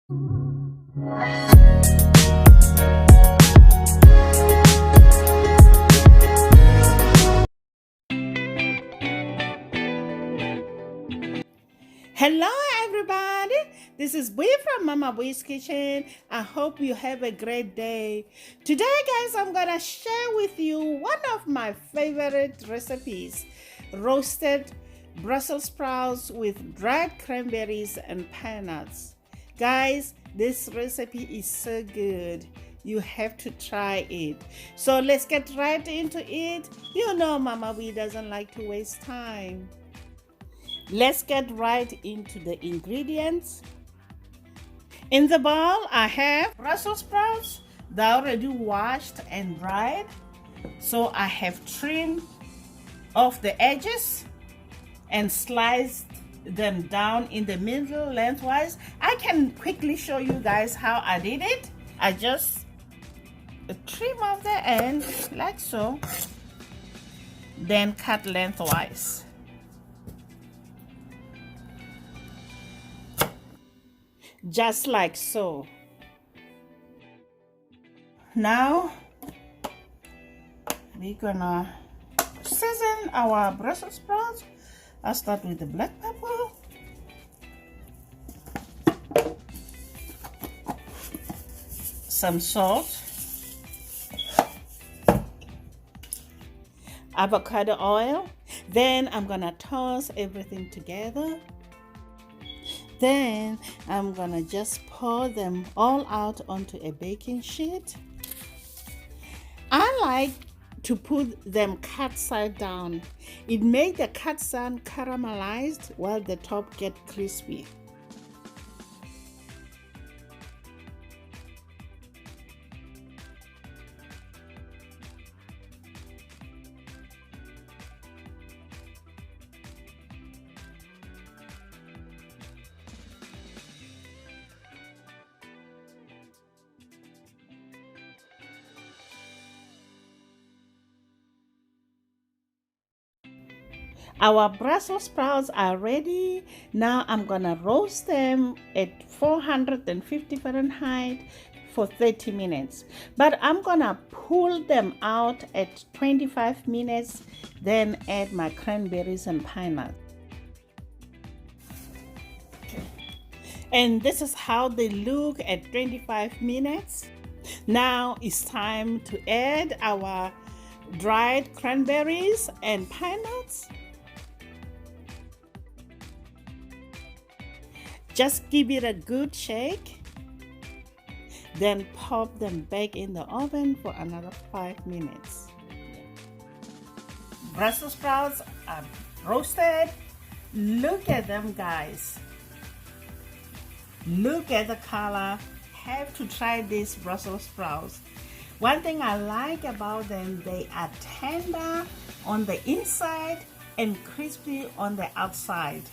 Hello everybody, this is Bui from Mama Bui's Kitchen. I hope you have a great day. Today guys, I'm gonna share with you one of my favorite recipes, roasted Brussels sprouts with dried cranberries and pine nuts. Guys, this recipe is so good. You have to try it. So let's get right into it. You know Mama Bui doesn't like to waste time. Let's get right into the ingredients. In the bowl, I have Brussels sprouts. They're already washed and dried. So I have trimmed off the edges and sliced them down in the middle lengthwise. I can quickly show you guys how I did it. I just trim off the end like so, then cut lengthwise. Just like so. Now we're gonna season our Brussels sprouts. I'll start with the black pepper, some salt, avocado oil. Then I'm gonna toss everything together. Then I'm gonna just pour them all out onto a baking sheet. I like to put them cut side down. It makes the cut side caramelized while the top get crispy. Our Brussels sprouts are ready. Now I'm gonna roast them at 450 Fahrenheit for 30 minutes. But I'm gonna pull them out at 25 minutes, then add my cranberries and pine nuts. And this is how they look at 25 minutes. Now it's time to add our dried cranberries and pine nuts. Just give it a good shake, then pop them back in the oven for another 5 minutes. Brussels sprouts are roasted. Look at them, guys. Look at the color. Have to try these Brussels sprouts. One thing I like about them, they are tender on the inside and crispy on the outside.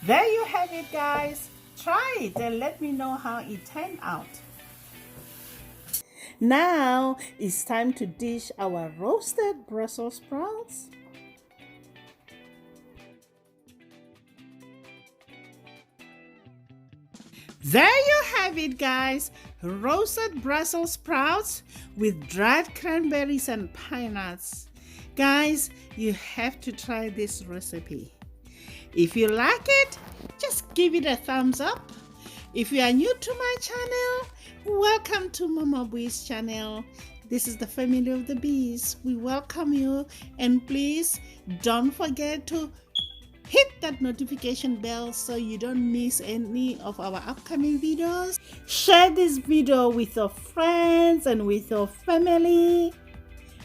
There you have it, guys. Try it and let me know how it turned out. Now it's time to dish our roasted Brussels sprouts. There you have it, guys. Roasted Brussels sprouts with dried cranberries and pine nuts. Guys, you have to try this recipe. If you like it, just give it a thumbs up. If you are new to my channel, welcome to Mama Bui's channel. This is the family of the bees. We welcome you, and please don't forget to hit that notification bell so you don't miss any of our upcoming videos. Share this video with your friends and with your family.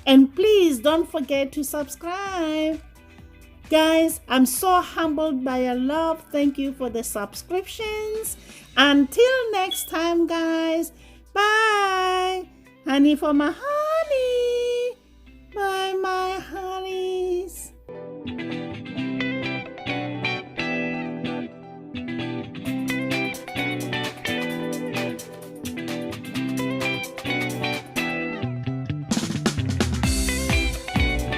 And please don't forget to subscribe. Guys, I'm so humbled by your love. Thank you for the subscriptions. Until next time, guys. Bye. Honey for my honey. Bye, my honeys.